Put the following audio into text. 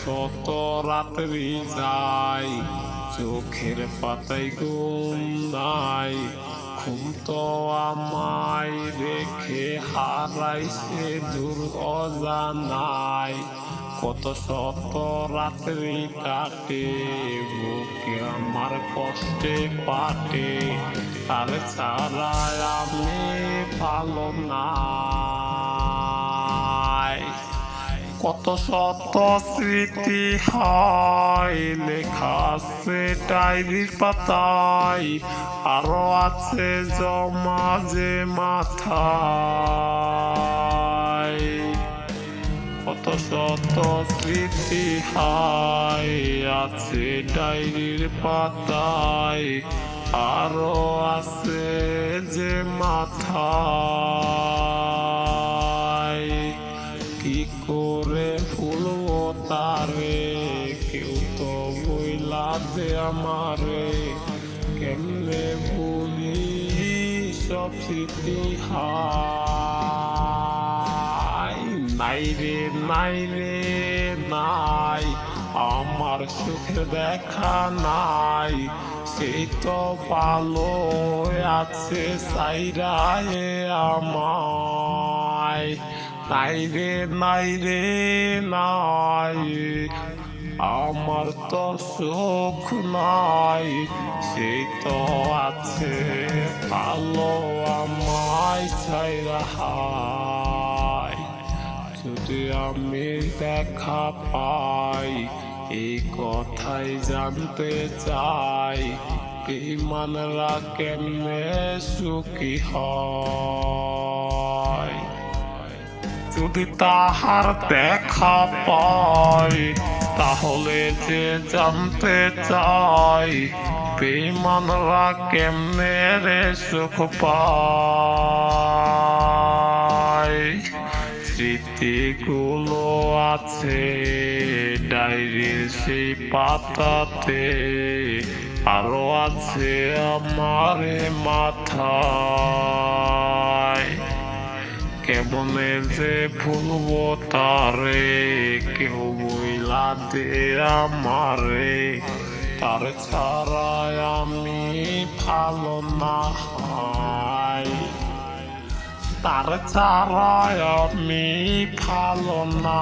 শত রাত্রি যায়, চোখের পাতায় ঘুম নাই। ঘুম তো আমায় রেখে হারাইছে দূর অজানায়। কত শত রাত্রি কাটে, বুকে আমার কষ্টে পাটে, তার ছাড়া আমি ভালো নাই। কত শত স্মৃতি হয় লেখা আছে ডায়েরির পাতায়, আরো আছে জমা যে মাথায়। কত শত স্মৃতি হয় আছে ডায়েরির পাতায়, আরো আছে যে মাথায়। কি করে ভুলবো তারে, কেউ তো বইলা দে আমারে। কেমনে ভুলি সব স্মৃতি হায়। নাই রে নাই রে নাই, আমার সুখের দেখা নাই। সেই তো ভালো আছে সাইরায়ে আমায়। নাই রে নাই রে নাই, আমার তো সুখ নাই। সেই তো আছে ভালো আমায় ছাইরা হায়। যদি আমি দেখা পাই, এই কথাই জানতে চাই, বেঈমানরা কেমনে সুখী হয়। যদি তাহার দেখা পাই, তাহলে যে জানতে চাই, বেঈমানরা কেমনে রে সুখ পায়। স্মৃতিগুলো আছে ডায়েরির সেই পাতাতে, আরো আছে আমার মাথায়। কেমনে যে ভুলবো তারে, কেউ বইলা দে আমারে। তার ছাড়া আমি ভালো নাই, তার ছাড়া আমি ভালো না।